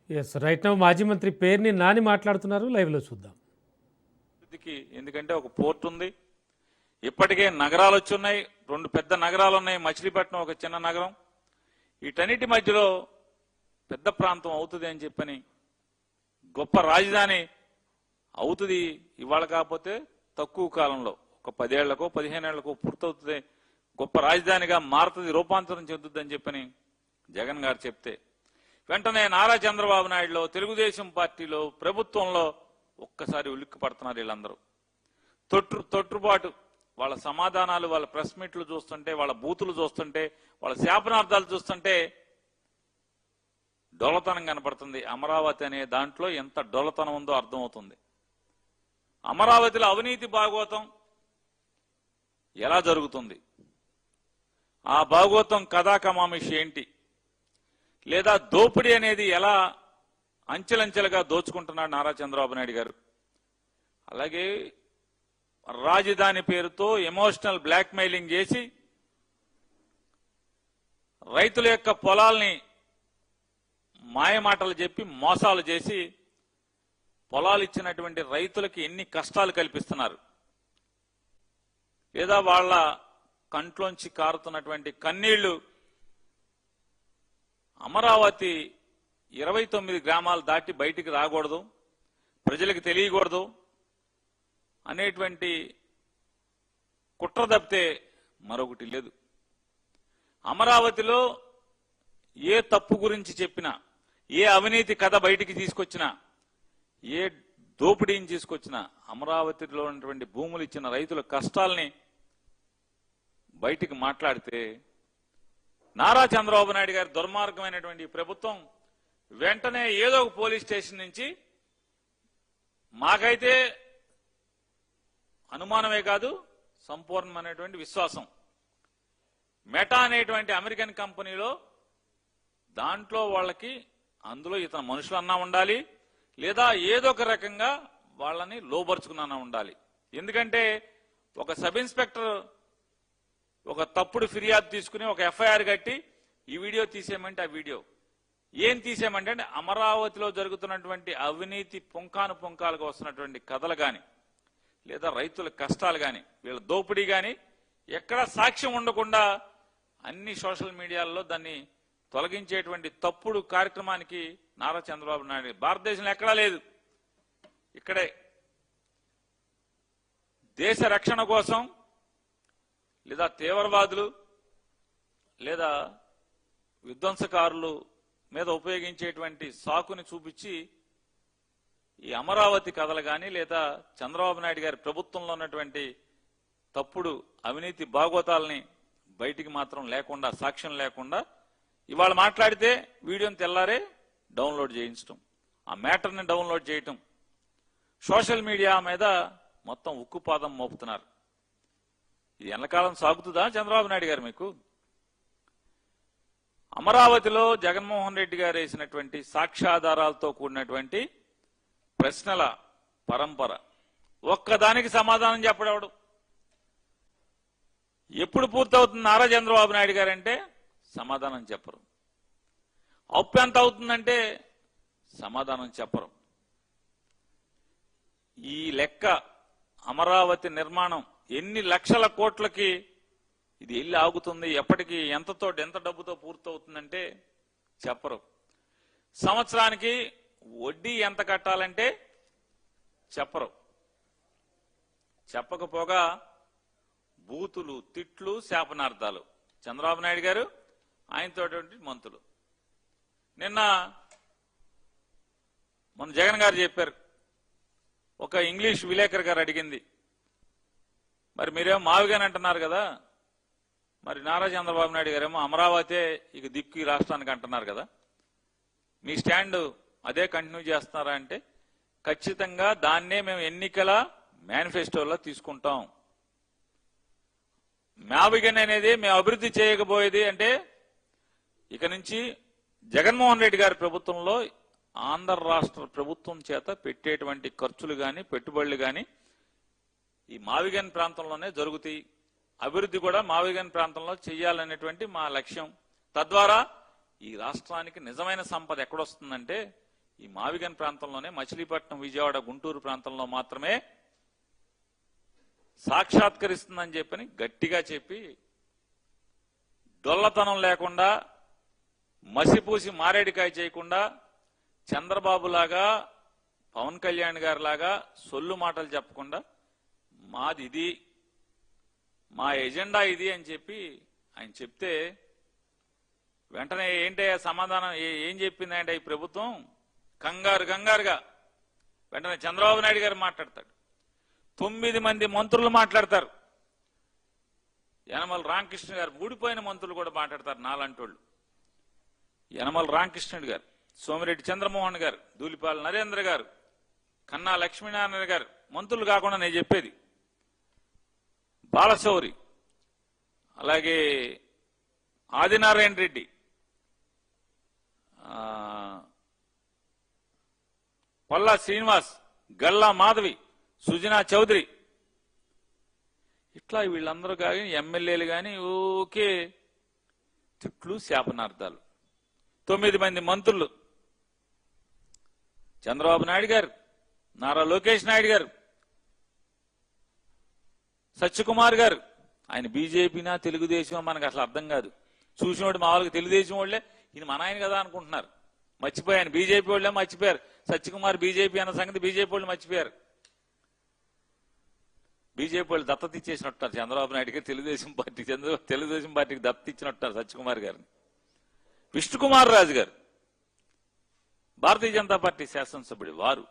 Yes right now మాజీ మంత్రి పేర్ని నాని మాట్లాడుతున్నారు, లైవ్లో చూద్దాం. ఎందుకంటే ఒక పోర్ట్ ఉంది, ఇప్పటికే నగరాలు వచ్చి ఉన్నాయి, 2 పెద్ద నగరాలు ఉన్నాయి, మచిలీపట్నం ఒక చిన్న నగరం. వీటన్నిటి మధ్యలో పెద్ద ప్రాంతం అవుతుంది అని చెప్పని, గొప్ప రాజధాని అవుతుంది ఇవాళ కాకపోతే తక్కువ కాలంలో, ఒక 10 ఏళ్లకో 15 ఏళ్లకో పూర్తవుతుంది, గొప్ప రాజధానిగా మారుతుంది, రూపాంతరం చెందుతుంది అని చెప్పని జగన్ గారు చెప్తే, వెంటనే నారా చంద్రబాబు నాయుడులో, తెలుగుదేశం పార్టీలో, ప్రభుత్వంలో ఒక్కసారి ఉలిక్కి పడుతున్నారు వీళ్ళందరూ. తొట్టుబాటు వాళ్ళ సమాధానాలు, వాళ్ళ ప్రెస్ మీట్లు చూస్తుంటే, వాళ్ళ బూతులు చూస్తుంటే, వాళ్ళ శాపనార్థాలు చూస్తుంటే డొల్లతనం కనపడుతుంది. అమరావతి అనే దాంట్లో ఎంత డొల్లతనం ఉందో అర్థమవుతుంది. అమరావతిలో అవినీతి భాగవతం ఎలా జరుగుతుంది, ఆ భాగవతం కథాకమామిషి ఏంటి, లేదా దోపిడీ అనేది ఎలా అంచెలంచెలుగా దోచుకుంటున్నాడు నారా చంద్రబాబు నాయుడు గారు. అలాగే రాజధాని పేరుతో ఎమోషనల్ బ్లాక్మెయిలింగ్ చేసి రైతుల యొక్క పొలాల్ని మాయమాటలు చెప్పి మోసాలు చేసి పొలాలు ఇచ్చినటువంటి రైతులకి ఎన్ని కష్టాలు కల్పిస్తున్నారు, లేదా వాళ్ళ కంట్లోంచి కారుతున్నటువంటి కన్నీళ్లు అమరావతి 29 గ్రామాలు దాటి బయటికి రాకూడదు, ప్రజలకు తెలియకూడదు అనేటువంటి కుట్ర తప్పితే మరొకటి లేదు. అమరావతిలో ఏ తప్పు గురించి చెప్పినా, ఏ అవినీతి కథ బయటికి తీసుకొచ్చినా, ఏ దోపిడీని తీసుకొచ్చినా, అమరావతిలో ఉన్నటువంటి భూములు ఇచ్చిన రైతుల కష్టాల్ని బయటికి మాట్లాడితే నారా చంద్రబాబు నాయుడు గారి దుర్మార్గమైనటువంటి ప్రభుత్వం వెంటనే ఏదో ఒక పోలీస్ స్టేషన్ నుంచి, మాకైతే అనుమానమే కాదు సంపూర్ణమైనటువంటి విశ్వాసం, మెటా అనేటువంటి అమెరికన్ కంపెనీలో దాంట్లో వాళ్ళకి అందులో ఇతను మనుషులన్నా ఉండాలి, లేదా ఏదో ఒక రకంగా వాళ్ళని లోబరుచుకున్నా ఉండాలి. ఎందుకంటే ఒక సబ్ ఇన్స్పెక్టర్ ఒక తప్పుడు ఫిర్యాదు తీసుకుని ఒక ఎఫ్ఐఆర్ కట్టి ఈ వీడియో తీసేయమంటే ఆ వీడియో ఏం తీసేయమంటే, అంటే అమరావతిలో జరుగుతున్నటువంటి అవినీతి పుంకాలుగా వస్తున్నటువంటి కథలు కానీ, లేదా రైతుల కష్టాలు కానీ, వీళ్ళ దోపిడీ కానీ ఎక్కడా సాక్ష్యం ఉండకుండా అన్ని సోషల్ మీడియాల్లో దాన్ని తొలగించేటువంటి తప్పుడు కార్యక్రమానికి నారా చంద్రబాబు నాయుడు భారతదేశంలో ఎక్కడా లేదు. ఇక్కడే దేశ రక్షణ కోసం, లేదా తీవ్రవాదులు లేదా విధ్వంసకారులు మీద ఉపయోగించేటువంటి సాకుని చూపించి ఈ అమరావతి కథలు కానీ, లేదా చంద్రబాబు నాయుడు గారి ప్రభుత్వంలో ఉన్నటువంటి తప్పుడు అవినీతి భాగవతాలని బయటికి మాత్రం లేకుండా, సాక్ష్యం లేకుండా ఇవాళ మాట్లాడితే వీడియోని తెల్లారే డౌన్లోడ్ చేయించడం, ఆ మ్యాటర్ని డౌన్లోడ్ చేయటం, సోషల్ మీడియా మీద మొత్తం ఉక్కుపాదం మోపుతున్నారు. ఇది ఎన్నకాలం సాగుతుందా చంద్రబాబు నాయుడు గారు మీకు? అమరావతిలో జగన్మోహన్ రెడ్డి గారు వేసినటువంటి సాక్ష్యాధారాలతో కూడినటువంటి ప్రశ్నల పరంపర, ఒక్కదానికి సమాధానం చెప్పడవడు. ఎప్పుడు పూర్తవుతుంది నారా చంద్రబాబు నాయుడు గారంటే సమాధానం చెప్పరు. అప్పు ఎంత అవుతుందంటే సమాధానం చెప్పరు. ఈ లెక్క అమరావతి నిర్మాణం ఎన్ని లక్షల కోట్లకి ఇది వెళ్ళి ఆగుతుంది, ఎప్పటికి ఎంత డబ్బుతో పూర్తవుతుందంటే చెప్పరు. సంవత్సరానికి వడ్డీ ఎంత కట్టాలంటే చెప్పరు. చెప్పకపోగా బూతులు, తిట్లు, శాపనార్థాలు చంద్రబాబు నాయుడు గారు, ఆయనతో మంత్రులు. మన జగన్ గారు చెప్పారు, ఒక ఇంగ్లీష్ విలేకరు గారు అడిగింది, మరి మీరేమో మావిగాని అంటున్నారు కదా, మరి నారా చంద్రబాబు నాయుడు గారేమో అమరావతి ఇక దిక్కు ఈ రాష్ట్రానికి అంటున్నారు కదా, మీ స్టాండ్ అదే కంటిన్యూ చేస్తున్నారా అంటే, ఖచ్చితంగా దాన్నే మేము ఎన్నికల మేనిఫెస్టోలో తీసుకుంటాం. మావిగన్ అనేది మేము అభివృద్ధి చేయకపోయేది అంటే, ఇక నుంచి జగన్మోహన్ రెడ్డి గారి ప్రభుత్వంలో ఆంధ్ర రాష్ట్ర ప్రభుత్వం చేత పెట్టేటువంటి ఖర్చులు కానీ, పెట్టుబడులు కానీ ఈ మావిగన్ ప్రాంతంలోనే జరుగుతాయి. అభివృద్ధి కూడా మావిగన్ ప్రాంతంలో చేయాలనేటువంటి మా లక్ష్యం. తద్వారా ఈ రాష్ట్రానికి నిజమైన సంపద ఎక్కడొస్తుందంటే ఈ మావిగన్ ప్రాంతంలోనే, మచిలీపట్నం, విజయవాడ, గుంటూరు ప్రాంతంలో మాత్రమే సాక్షాత్కరిస్తుందని చెప్పని గట్టిగా చెప్పి డొల్లతనం లేకుండా, మసిపూసి మారేడికాయ చేయకుండా, చంద్రబాబు లాగా, పవన్ కళ్యాణ్ గారి లాగా సొల్లు మాటలు చెప్పకుండా మాది ఇది, మా ఎజెండా ఇది అని చెప్పి ఆయన చెప్తే వెంటనే ఏంటయ్యా సమాధానం, ఏం చెప్పిందంటే ఈ ప్రభుత్వం కంగారుగా వెంటనే చంద్రబాబు నాయుడు గారు మాట్లాడతాడు. 9 మంది మంత్రులు మాట్లాడతారు. యనమల రామకృష్ణ గారు, ఊడిపోయిన మంత్రులు కూడా మాట్లాడతారు నాలంటోళ్ళు. యనమల రామకృష్ణుడు గారు, సోమిరెడ్డి చంద్రమోహన్ గారు, ధూళిపాల నరేంద్ర గారు, కన్నా లక్ష్మీనారాయణ గారు, మంత్రులు కాకుండా నేను చెప్పేది బాలశౌరి, అలాగే ఆదినారాయణ రెడ్డి, పల్లా శ్రీనివాస్, గల్లా మాధవి, సుజనా చౌదరి, ఇట్లా వీళ్ళందరూ కానీ ఎమ్మెల్యేలు కానీ ఓకే తిట్లు, శాపనార్థాలు. 9 మంది మంత్రులు, చంద్రబాబు నాయుడు గారు, నారా లోకేష్ నాయుడు గారు, సత్యకుమార్ గారు. ఆయన బీజేపీనా తెలుగుదేశమా మనకు అసలు అర్థం కాదు. చూసినోడు మామూలుగా తెలుగుదేశం వాళ్ళే, ఈయన మన ఆయన కదా అనుకుంటున్నారు. మర్చిపోయాను, బీజేపీ వాళ్ళే మర్చిపోయారు. సత్యకుమార్ బీజేపీ అన్న సంగతి బీజేపీ వాళ్ళు మర్చిపోయారు. బీజేపీ వాళ్ళు దత్తత ఇచ్చేసినట్టున్నారు చంద్రబాబు నాయుడు గారు, తెలుగుదేశం పార్టీకి దత్తత ఇచ్చినట్టున్నారు సత్యకుమార్ గారిని. విష్ణుకుమార్ రాజు గారు, భారతీయ జనతా పార్టీ శాసనసభ్యుడు, వారు